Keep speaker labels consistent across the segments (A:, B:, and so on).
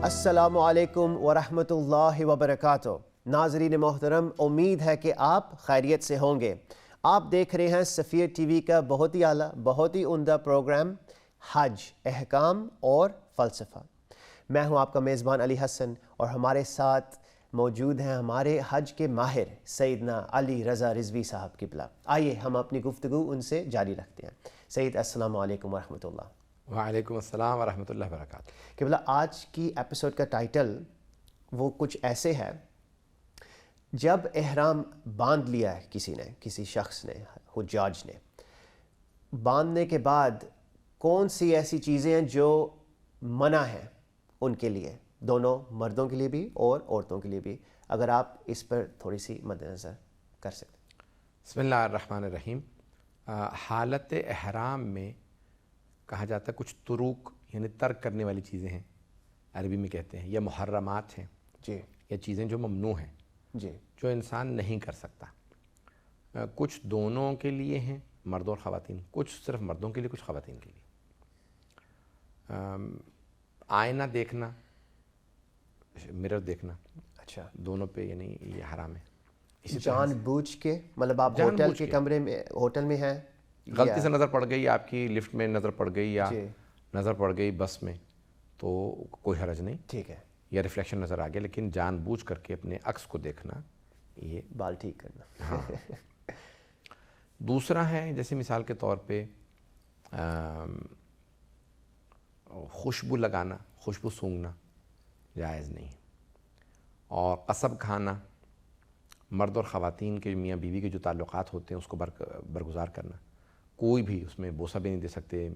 A: السلام علیکم ورحمۃ اللہ وبرکاتہ۔ ناظرین محترم، امید ہے کہ آپ خیریت سے ہوں گے۔ آپ دیکھ رہے ہیں سفیر ٹی وی کا بہت ہی اعلیٰ بہت ہی عمدہ پروگرام حج، احکام اور فلسفہ۔ میں ہوں آپ کا میزبان علی حسن، اور ہمارے ساتھ موجود ہیں ہمارے حج کے ماہر سیدنا علی رضا رضوی صاحب قبلہ۔ آئیے ہم اپنی گفتگو ان سے جاری رکھتے ہیں۔ سید السلام علیکم ورحمۃ اللہ۔
B: وعلیکم السلام ورحمۃ اللہ وبرکاتہ۔
A: قبلہ، آج کی ایپیسوڈ کا ٹائٹل وہ کچھ ایسے ہے: جب احرام باندھ لیا ہے کسی نے، کسی شخص نے، حجاج نے، باندھنے کے بعد کون سی ایسی چیزیں ہیں جو منع ہیں ان کے لیے، دونوں مردوں کے لیے بھی اور عورتوں کے لیے بھی؟ اگر آپ اس پر تھوڑی سی مد نظر کر سکتے۔
B: بسم اللہ الرحمن الرحیم۔ حالت احرام میں کہا جاتا ہے کچھ طروق یعنی ترک کرنے والی چیزیں ہیں، عربی میں کہتے ہیں، یا محرمات ہیں،
A: جی،
B: یا چیزیں جو ممنوع ہیں،
A: جی،
B: جو انسان نہیں کر سکتا۔ کچھ دونوں کے لیے ہیں، مرد اور خواتین، کچھ صرف مردوں کے لیے، کچھ خواتین کے لیے۔ آئینہ دیکھنا، مرر دیکھنا،
A: اچھا،
B: دونوں پہ یعنی یہ حرام ہے۔ اسی
A: جان بوجھ کے، مطلب آپ
B: جان
A: ہوٹل
B: بوجھ
A: کے
B: کے،
A: کمرے میں، ہوٹل میں ہیں،
B: غلطی سے نظر پڑ گئی، آپ کی لفٹ میں نظر پڑ گئی، یا
A: جی،
B: نظر پڑ گئی بس میں، تو کوئی حرج نہیں،
A: ٹھیک ہے،
B: یا ریفلیکشن نظر آ گیا، لیکن جان بوجھ کر کے اپنے عکس کو دیکھنا یہ
A: بال ٹھیک کرنا۔
B: ہاں۔ دوسرا ہے جیسے مثال کے طور پہ خوشبو لگانا، خوشبو سونگھنا جائز نہیں، اور قصب کھانا، مرد اور خواتین کے میاں بیوی کے جو تعلقات ہوتے ہیں اس کو برگزار کرنا، کوئی بھی اس میں بوسہ بھی نہیں دے سکتے،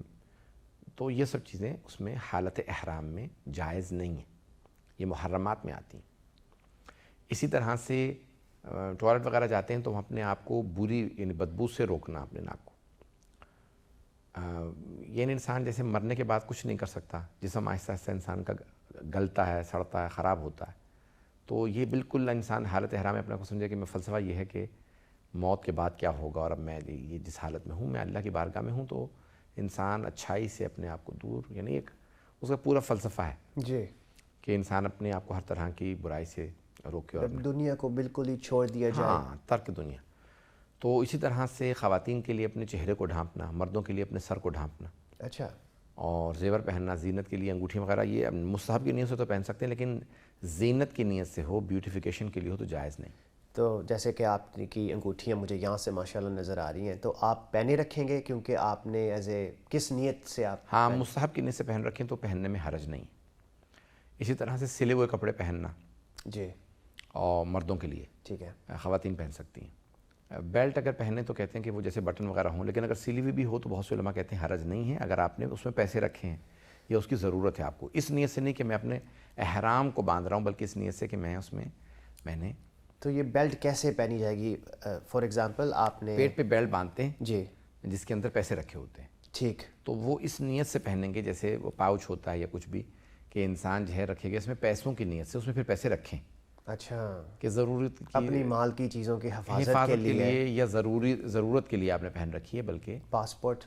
B: تو یہ سب چیزیں اس میں حالت احرام میں جائز نہیں ہیں، یہ محرمات میں آتی ہیں۔ اسی طرح سے ٹوائلٹ وغیرہ جاتے ہیں تو ہم اپنے آپ کو بری یعنی بدبو سے روکنا اپنے ناک کو۔ یعنی انسان جیسے مرنے کے بعد کچھ نہیں کر سکتا، جسم آہستہ آہستہ انسان کا گلتا ہے، سڑتا ہے، خراب ہوتا ہے، تو یہ بالکل انسان حالت احرام میں اپنے کو سمجھے کہ میں فلسفہ یہ ہے کہ موت کے بعد کیا ہوگا، اور اب میں یہ جس حالت میں ہوں، میں اللہ کی بارگاہ میں ہوں، تو انسان اچھائی سے اپنے آپ کو دور، یعنی ایک اس کا پورا فلسفہ ہے
A: جی،
B: کہ انسان اپنے آپ کو ہر طرح کی برائی سے روکے، اور
A: دنیا کو بالکل ہی چھوڑ دیا جائے۔
B: ہاں، ترک دنیا۔ تو اسی طرح سے خواتین کے لیے اپنے چہرے کو ڈھانپنا، مردوں کے لیے اپنے سر کو ڈھانپنا،
A: اچھا،
B: اور زیور پہننا، زینت کے لیے انگوٹھیاں وغیرہ، یہ مستحب کی نیت سے تو پہن سکتے ہیں، لیکن زینت کی نیت سے ہو، بیوٹیفیکیشن کے لیے ہو تو جائز نہیں۔
A: تو جیسے کہ آپ کی انگوٹھیاں مجھے یہاں سے ماشاءاللہ نظر آ رہی ہیں، تو آپ پہنے رکھیں گے کیونکہ آپ نے ایز اے کس نیت سے آپ؟
B: ہاں، مستحب کی نیت سے پہن رکھیں تو پہننے میں حرج نہیں۔ اسی طرح سے سلے ہوئے کپڑے پہننا،
A: جی،
B: اور مردوں کے لیے،
A: ٹھیک ہے،
B: خواتین پہن سکتی ہیں۔ بیلٹ اگر پہنے تو کہتے ہیں کہ وہ جیسے بٹن وغیرہ ہوں، لیکن اگر سلی ہوئی بھی ہو تو بہت سے علماء کہتے ہیں حرج نہیں ہے، اگر آپ نے اس میں پیسے رکھے ہیں یا اس کی ضرورت ہے آپ کو، اس نیت سے نہیں کہ میں اپنے احرام کو باندھ رہا ہوں، بلکہ اس نیت سے کہ میں اس میں نے۔
A: تو یہ بیلٹ کیسے پہنی جائے گی؟ فار ایگزامپل آپ نے
B: پیٹ پہ بیلٹ باندھتے ہیں
A: جی،
B: جس کے اندر پیسے رکھے ہوتے ہیں،
A: ٹھیک،
B: تو وہ اس نیت سے پہنیں گے، جیسے وہ پاؤچ ہوتا ہے یا کچھ بھی، کہ انسان جو ہے رکھے گا اس میں پیسوں کی نیت سے، اس میں پھر پیسے رکھیں
A: اچھا،
B: کہ ضرورت کی،
A: اپنی مال کی چیزوں کی
B: حفاظت کے لیے، یا ضرورت کے لیے آپ نے پہن رکھی ہے، بلکہ
A: پاسپورٹ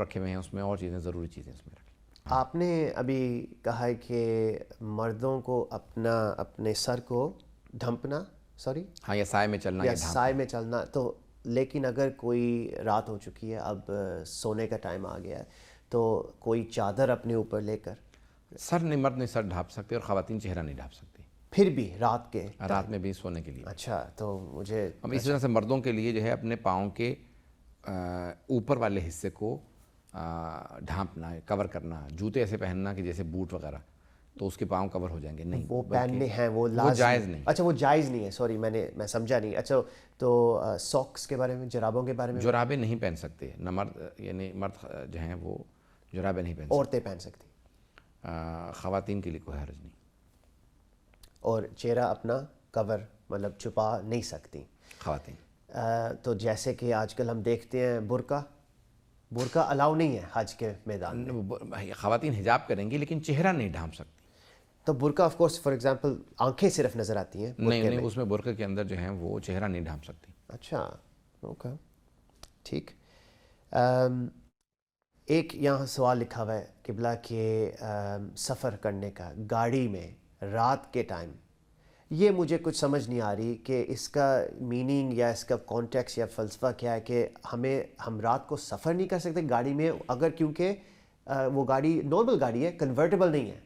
B: رکھے ہوئے ہیں اس میں، اور چیزیں ضروری چیزیں اس میں رکھیں۔
A: آپ نے ابھی کہا ہے کہ مردوں کو اپنے سر کو ڈھانپنا، سوری،
B: ہاں، یا سائے میں چلنا،
A: یا سائے میں چلنا، تو لیکن اگر کوئی رات ہو چکی ہے، اب سونے کا ٹائم آ گیا ہے، تو کوئی چادر اپنے اوپر لے کر
B: سر نہیں، مرد نہیں سر ڈھانپ سکتے، اور خواتین چہرہ نہیں ڈھانپ سکتی،
A: پھر بھی رات
B: میں بھی سونے کے لیے۔
A: اچھا، تو مجھے
B: اب اسی طرح سے مردوں کے لیے جو ہے اپنے پاؤں کے اوپر والے حصے کو ڈھانپنا، کور کرنا، جوتے ایسے پہننا کہ جیسے بوٹ وغیرہ، تو اس کے پاؤں کور ہو جائیں گے، نہیں،
A: وہ پہننے ہیں، وہ
B: جائز نہیں۔
A: اچھا، وہ جائز نہیں ہے، سوری، میں سمجھا نہیں۔ اچھا، تو ساکس کے بارے میں، جرابوں کے بارے میں؟
B: جرابیں نہیں پہن سکتے، نہ مرد، یعنی مرد جو ہیں وہ جرابیں نہیں پہن سکتے،
A: عورتیں پہن سکتی،
B: خواتین کے لیے کوئی حرج نہیں،
A: اور چہرہ اپنا کور مطلب چھپا نہیں سکتی
B: خواتین۔
A: تو جیسے کہ آج کل ہم دیکھتے ہیں برقع الاؤ نہیں ہے حج کے میدان میں،
B: خواتین حجاب کریں گی لیکن چہرہ نہیں ڈھانپ سکتی۔
A: تو برقع آف کورس، فار ایگزامپل آنکھیں صرف نظر آتی ہیں،
B: نہیں، اس میں برقع کے اندر جو ہیں وہ چہرہ نہیں ڈھانپ سکتی۔
A: اچھا، اوکے، ٹھیک۔ ایک یہاں سوال لکھا ہوا ہے قبلہ کہ سفر کرنے کا گاڑی میں رات کے ٹائم، یہ مجھے کچھ سمجھ نہیں آ رہی کہ اس کا میننگ یا اس کا کانٹیکس یا فلسفہ کیا ہے کہ ہم رات کو سفر نہیں کر سکتے گاڑی میں، اگر کیونکہ وہ گاڑی نارمل گاڑی ہے، کنورٹیبل نہیں ہے،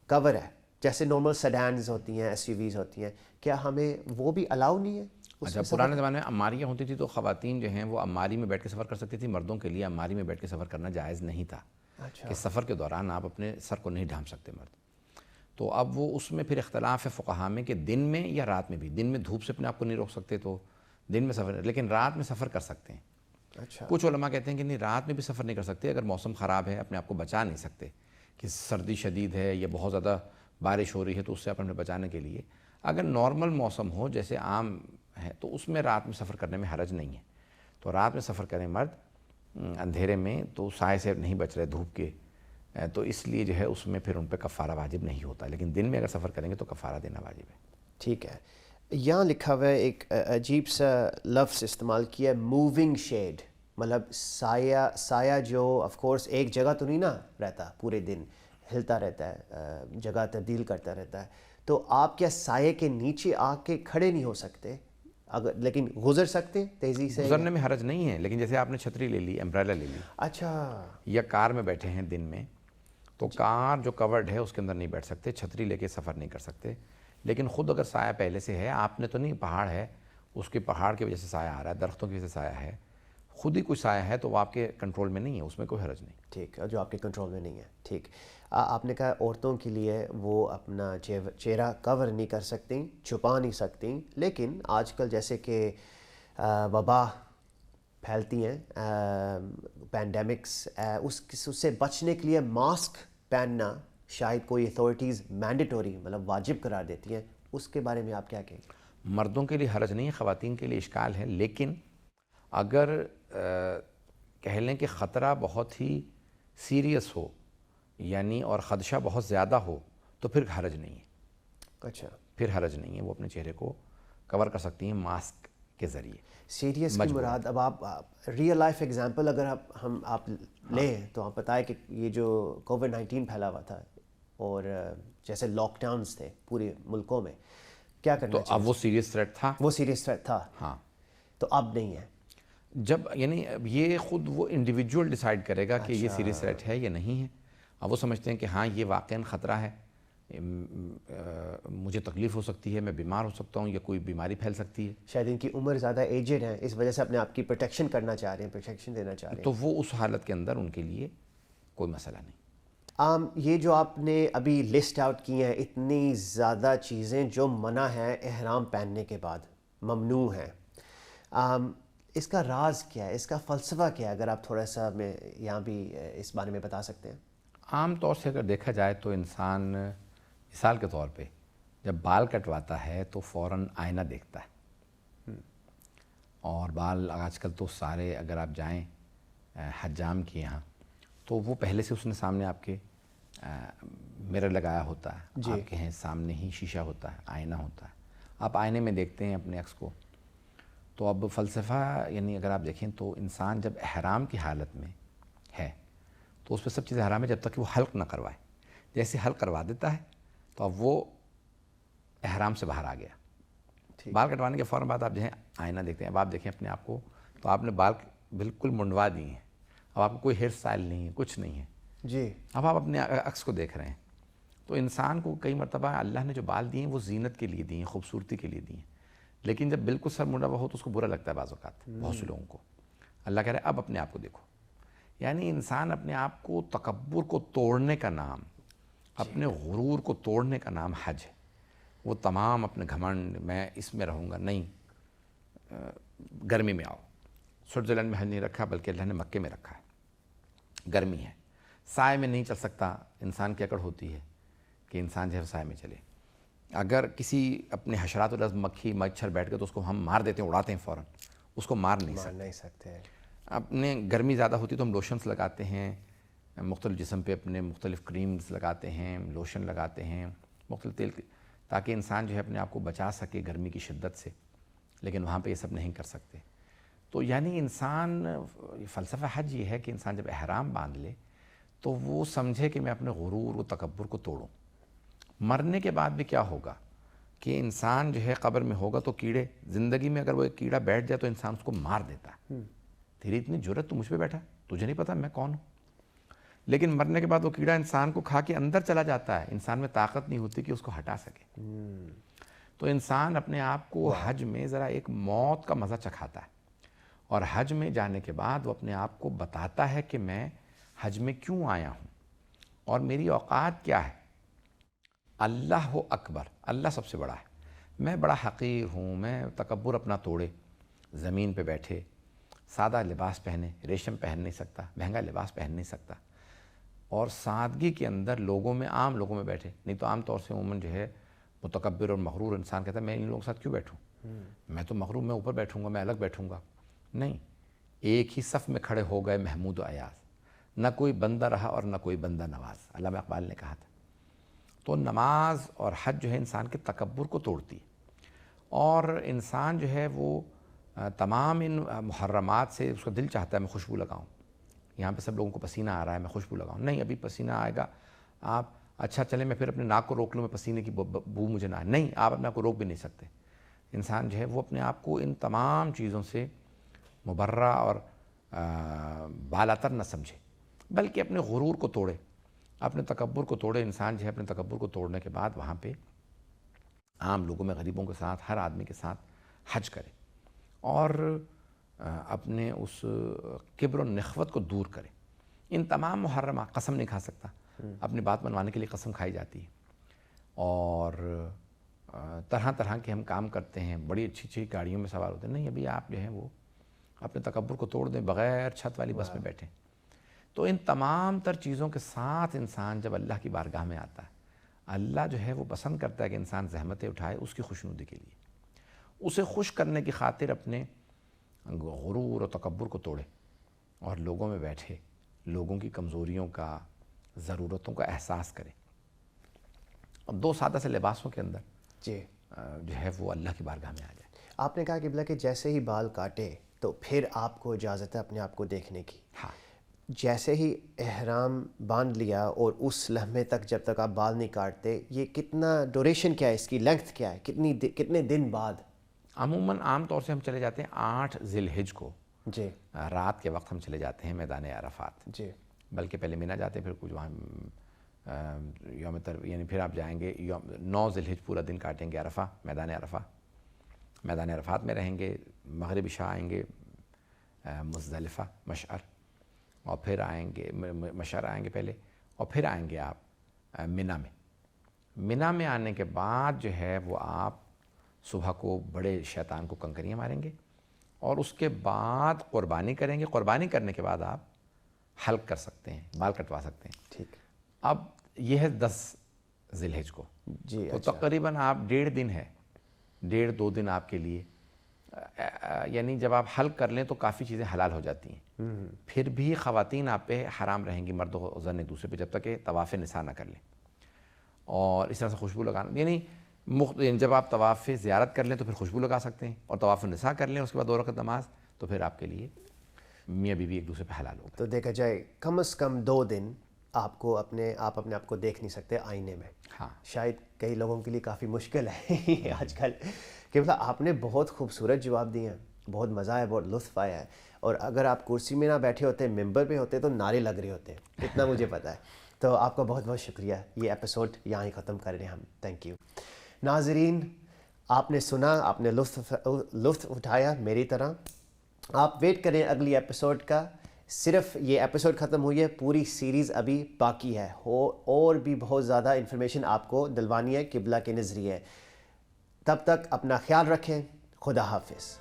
A: کور ہے، جیسے نارمل سیڈانز ہوتی ہیں، ایس یو ویز ہوتی ہیں، کیا ہمیں وہ بھی الاؤ نہیں ہے؟
B: اچھا، پرانے زمانے میں اماریاں ہوتی تھی تو خواتین جو ہیں وہ اماری میں بیٹھ کے سفر کر سکتی تھی، مردوں کے لیے اماری میں بیٹھ کے سفر کرنا جائز نہیں تھا، کہ سفر کے دوران آپ اپنے سر کو نہیں ڈھانپ سکتے مرد۔ تو اب وہ اس میں پھر اختلاف ہے فقہاء میں کہ دن میں یا رات میں بھی، دن میں دھوپ سے اپنے آپ کو نہیں روک سکتے تو دن میں سفر، لیکن رات میں سفر کر سکتے ہیں۔
A: اچھا،
B: کچھ علماء کہتے ہیں کہ نہیں، رات میں بھی سفر نہیں کر سکتے اگر موسم خراب ہے، اپنے آپ کو بچا نہیں سکتے، کہ سردی شدید ہے یا بہت زیادہ بارش ہو رہی ہے تو اس سے اپنے بچانے کے لیے اگر نارمل موسم ہو جیسے عام ہے تو اس میں رات میں سفر کرنے میں حرج نہیں ہے۔ تو رات میں سفر کریں مرد اندھیرے میں تو سائے سے نہیں بچ رہے دھوپ کے، تو اس لیے جو ہے اس میں پھر ان پہ کفارہ واجب نہیں ہوتا، لیکن دن میں اگر سفر کریں گے تو کفارہ دینا واجب ہے۔
A: ٹھیک ہے۔ یہاں لکھا ہوا ہے ایک عجیب سا لفظ استعمال کیا ہے، موونگ شیڈ، مطلب سایہ جو آف کورس ایک جگہ تو نہیں نا رہتا، پورے دن ہلتا رہتا ہے، جگہ تبدیل کرتا رہتا ہے، تو آپ کیا سائے کے نیچے آ کے کھڑے نہیں ہو سکتے اگر، لیکن گزر سکتے تیزی سے؟
B: گزرنے میں حرج نہیں ہے، لیکن جیسے آپ نے چھتری لے لی، امبریلا لے لی،
A: اچھا،
B: یا کار میں بیٹھے ہیں دن میں تو کار جو کورڈ ہے اس کے اندر نہیں بیٹھ سکتے، چھتری لے کے سفر نہیں کر سکتے، لیکن خود اگر سایہ پہلے سے ہے، آپ نے تو نہیں، پہاڑ ہے، اس کے پہاڑ کی وجہ سے سایہ آ رہا ہے، درختوں کی وجہ سے سایہ ہے، خود ہی کوئی سایہ ہے تو وہ آپ کے کنٹرول میں نہیں ہے، اس میں کوئی حرج نہیں۔
A: ٹھیک، جو آپ کے کنٹرول میں نہیں ہے، ٹھیک۔ آپ نے کہا عورتوں کے لیے وہ اپنا چہرہ کور نہیں کر سکتی، چھپا نہیں سکتی، لیکن آج کل جیسے کہ وبا پھیلتی ہیں، پینڈیمکس، اس سے بچنے کے لیے ماسک پہننا شاید کوئی اتھارٹیز مینڈیٹوری، مطلب واجب قرار دیتی ہیں، اس کے بارے میں آپ کیا کہیں گے؟
B: مردوں کے لیے حرج نہیں ہے، خواتین کے لیے اشکال ہے، لیکن اگر کہہ لیں کہ خطرہ بہت ہی سیریس ہو یعنی اور خدشہ بہت زیادہ ہو تو پھر حرج نہیں ہے،
A: اچھا،
B: پھر حرج نہیں ہے، وہ اپنے چہرے کو کور کر سکتی ہیں ماسک کے ذریعے۔
A: سیریس کی مراد، اب آپ ریئل لائف ایگزامپل اگر آپ لیں تو آپ بتائیں کہ یہ جو کووڈ-19 پھیلا ہوا تھا اور جیسے لاک ڈاؤنز تھے پورے ملکوں میں، کیا کرنا
B: تو اب وہ سیریس تھریٹ تھا،
A: وہ سیریس تھریٹ تھا،
B: ہاں،
A: تو اب نہیں ہے؟
B: جب یعنی اب یہ خود وہ انڈیویجول ڈیسائیڈ کرے گا کہ یہ سیریس تھریٹ ہے یا نہیں ہے، اب وہ سمجھتے ہیں کہ ہاں یہ واقعاً خطرہ ہے، مجھے تکلیف ہو سکتی ہے، میں بیمار ہو سکتا ہوں یا کوئی بیماری پھیل سکتی ہے،
A: شاید ان کی عمر زیادہ ایجڈ ہے، اس وجہ سے اپنے آپ کی پروٹیکشن کرنا چاہ رہے ہیں، پروٹیکشن دینا چاہ رہے ہیں،
B: تو وہ اس حالت کے اندر ان کے لیے کوئی مسئلہ نہیں۔
A: یہ جو آپ نے ابھی لسٹ آؤٹ کی ہیں اتنی زیادہ چیزیں جو منع ہیں احرام پہننے کے بعد، ممنوع ہیں، اس کا راز کیا ہے، اس کا فلسفہ کیا ہے؟ اگر آپ تھوڑا سا ہمیں یہاں بھی اس بارے میں بتا سکتے ہیں۔
B: عام طور سے اگر دیکھا جائے تو انسان مثال کے طور پہ جب بال کٹواتا ہے تو فوراً آئینہ دیکھتا ہے، اور بال آج کل تو سارے اگر آپ جائیں حجام کے یہاں تو وہ پہلے سے اس نے سامنے آپ کے مرر لگایا ہوتا ہے، آپ کے ہیں سامنے ہی شیشہ ہوتا ہے، آئینہ ہوتا ہے، آپ آئینے میں دیکھتے ہیں اپنے عکس کو۔ تو اب فلسفہ یعنی اگر آپ دیکھیں تو انسان جب احرام کی حالت میں ہے تو اس پہ سب چیزیں حرام ہے جب تک کہ وہ حلق نہ کروائے، جیسے حلق کروا دیتا ہے تو اب وہ احرام سے باہر آ گیا۔ بال کٹوانے کے فوراً بعد آپ جو ہے آئینہ دیکھتے ہیں، اب آپ دیکھیں اپنے آپ کو تو آپ نے بال بالکل منڈوا دیے ہیں، اب آپ کو کوئی ہیئر اسٹائل نہیں ہے، کچھ نہیں ہے،
A: جی،
B: اب آپ اپنے عکس کو دیکھ رہے ہیں۔ تو انسان کو کئی مرتبہ اللہ نے جو بال دیے ہیں وہ زینت کے لیے دیے ہیں، خوبصورتی کے لیے دیے ہیں، لیکن جب بالکل سر منڈا ہوا ہو تو اس کو برا لگتا ہے بعض اوقات بہت سے لوگوں کو۔ اللہ کہہ رہے اب اپنے آپ کو دیکھو، یعنی انسان اپنے آپ کو تکبر کو توڑنے کا نام، اپنے غرور کو توڑنے کا نام حج ہے۔ وہ تمام اپنے گھمنڈ، میں اس میں رہوں گا، نہیں، گرمی میں آؤ، سوئٹزرلینڈ میں حج نہیں رکھا بلکہ اللہ نے مکے میں رکھا ہے، گرمی ہے، سائے میں نہیں چل سکتا، انسان کی اکڑ ہوتی ہے کہ انسان جو ہے سائے میں چلے۔ اگر کسی اپنے حشرات الارض مکھی مچھر بیٹھ کے تو اس کو ہم مار دیتے ہیں، اڑاتے ہیں فوراً، اس کو مار نہیں سکتے۔ اپنے گرمی زیادہ ہوتی تو ہم لوشنس لگاتے ہیں، مختلف جسم پہ اپنے مختلف کریمز لگاتے ہیں، لوشن لگاتے ہیں، مختلف تیل، تاکہ انسان جو ہے اپنے آپ کو بچا سکے گرمی کی شدت سے، لیکن وہاں پہ یہ سب نہیں کر سکتے۔ تو یعنی انسان فلسفہ حج یہ ہے کہ انسان جب احرام باندھ لے تو وہ سمجھے کہ میں اپنے غرور و تکبر کو توڑوں. مرنے کے بعد بھی کیا ہوگا کہ انسان جو ہے قبر میں ہوگا تو کیڑے, زندگی میں اگر وہ ایک کیڑا بیٹھ جائے تو انسان اس کو مار دیتا ہے. تیری اتنی جرت, تو مجھ پہ بیٹھا, تجھے نہیں پتا میں کون ہوں. لیکن مرنے کے بعد وہ کیڑا انسان کو کھا کے اندر چلا جاتا ہے, انسان میں طاقت نہیں ہوتی کہ اس کو ہٹا سکے. تو انسان اپنے آپ کو حج میں ذرا ایک موت کا مزہ چکھاتا ہے, اور حج میں جانے کے بعد وہ اپنے آپ کو بتاتا ہے کہ میں حج میں کیوں آیا ہوں اور میری اوقات کیا ہے. اللہ اکبر, اللہ سب سے بڑا ہے, میں بڑا حقیر ہوں. میں تکبر اپنا توڑے, زمین پہ بیٹھے, سادہ لباس پہنے, ریشم پہن نہیں سکتا, مہنگا لباس پہن نہیں سکتا, اور سادگی کے اندر لوگوں میں, عام لوگوں میں بیٹھے. نہیں تو عام طور سے عموماً جو ہے متکبر اور مغرور انسان کہتا ہے میں ان لوگوں کے ساتھ کیوں بیٹھوں, میں تو مغرور, میں اوپر بیٹھوں گا, میں الگ بیٹھوں گا. نہیں, ایک ہی صف میں کھڑے ہو گئے محمود و ایاز, نہ کوئی بندہ رہا اور نہ کوئی بندہ نواز, علامہ اقبال نے کہا تھا. تو نماز اور حج جو ہے انسان کے تکبر کو توڑتی ہے, اور انسان جو ہے وہ تمام ان محرمات سے, اس کا دل چاہتا ہے میں خوشبو لگاؤں. یہاں پہ سب لوگوں کو پسینہ آ رہا ہے, میں خوشبو لگاؤں. نہیں, ابھی پسینہ آئے گا, آپ اچھا چلیں میں پھر اپنے ناک کو روک لوں, میں پسینے کی بو مجھے نہ آئے. نہیں, آپ اپنے آپ کو روک بھی نہیں سکتے. انسان جو ہے وہ اپنے آپ کو ان تمام چیزوں سے مبرہ اور بالاتر نہ سمجھے, بلکہ اپنے غرور کو توڑے, اپنے تکبر کو توڑے. انسان جو ہے اپنے تکبر کو توڑنے کے بعد وہاں پہ عام لوگوں میں, غریبوں کے ساتھ, ہر آدمی کے ساتھ حج کرے, اور اپنے اس کبر و نخوت کو دور کرے. ان تمام محرمات, قسم نہیں کھا سکتا, اپنی بات منوانے کے لیے قسم کھائی جاتی ہے, اور طرح طرح کے ہم کام کرتے ہیں, بڑی اچھی اچھی گاڑیوں میں سوار ہوتے ہیں. نہیں, ابھی آپ جو ہیں وہ اپنے تکبر کو توڑ دیں, بغیر چھت والی بس میں بیٹھیں. تو ان تمام تر چیزوں کے ساتھ انسان جب اللہ کی بارگاہ میں آتا ہے, اللہ جو ہے وہ پسند کرتا ہے کہ انسان زحمتیں اٹھائے اس کی خوشنودی کے لیے. اسے خوش کرنے کی خاطر اپنے غرور و تکبر کو توڑے, اور لوگوں میں بیٹھے, لوگوں کی کمزوریوں کا, ضرورتوں کا احساس کرے. اب 2 سادہ سے لباسوں کے اندر
A: جی
B: جو ہے وہ اللہ کی بارگاہ میں آ جائے.
A: آپ نے کہا کہ بلا کہ جیسے ہی بال کاٹے تو پھر آپ کو اجازت ہے اپنے آپ کو دیکھنے کی.
B: ہاں,
A: جیسے ہی احرام باندھ لیا اور اس لمحے تک جب تک آپ بال نہیں کاٹتے, یہ کتنا ڈوریشن کیا ہے, اس کی لینتھ کیا ہے, کتنے دن بعد؟
B: عموماً عام طور سے ہم چلے جاتے ہیں 8 ذی الحج کو.
A: جی,
B: رات کے وقت ہم چلے جاتے ہیں میدان عرفات.
A: جی,
B: بلکہ پہلے مینا جاتے ہیں, پھر کچھ وہاں یعنی پھر آپ جائیں گے 9 ذی الحج پورا دن کاٹیں گے عرفہ, میدان عرفہ, میدان عرفات میں رہیں گے. مغرب عشاء آئیں گے مزدلفہ, مشعر, اور پھر آئیں گے مشعر آئیں گے پہلے, اور پھر آئیں گے آپ مینا میں. مینا میں آنے کے بعد جو ہے وہ آپ صبح کو بڑے شیطان کو کنکریاں ماریں گے, اور اس کے بعد قربانی کریں گے. قربانی کرنے کے بعد آپ حلق کر سکتے ہیں, بال کٹوا سکتے ہیں.
A: ٹھیک.
B: اب یہ ہے 10 ذی الحج کو.
A: جی,
B: تو تقریباً آپ 1.5 دن ہے, 1.5-2 دن آپ کے لیے, یعنی جب آپ حلق کر لیں تو کافی چیزیں حلال ہو جاتی ہیں. پھر بھی خواتین آپ پہ حرام رہیں گی, مرد و زن ایک دوسرے پہ, جب تک کہ طواف نساء نہ کر لیں. اور اس طرح سے خوشبو لگانا, یعنی جب آپ طواف زیارت کر لیں تو پھر خوشبو لگا سکتے ہیں, اور طواف نساء کر لیں اس کے بعد 2 رکعت نماز, تو پھر آپ کے لیے میاں بیوی ایک دوسرے پہ حلال ہوگا.
A: تو دیکھا جائے کم از کم 2 دن آپ اپنے آپ کو دیکھ نہیں سکتے آئینے میں.
B: ہاں,
A: شاید کئی لوگوں کے لیے کافی مشکل ہے آج کل. کہ مطلب آپ نے بہت خوبصورت جواب دیے ہیں, بہت مزہ آیا, بہت لطف آیا ہے. اور اگر آپ کرسی میں نہ بیٹھے ہوتے, ممبر پہ ہوتے, تو نعرے لگ رہے ہوتے, اتنا مجھے پتہ ہے. تو آپ کا بہت بہت شکریہ. یہ ایپیسوڈ یہاں ہی ختم کر رہے ہیں ہم. Thank you. ناظرین, آپ نے سنا, آپ نے لطف اٹھایا میری طرح. آپ ویٹ کریں اگلی ایپیسوڈ کا. صرف یہ ایپیسوڈ ختم ہوئی ہے, پوری سیریز ابھی باقی ہے, اور بھی بہت زیادہ انفارمیشن آپ کو دلوانی ہے قبلہ کے نظریے. تب تک اپنا خیال رکھیں. خدا حافظ.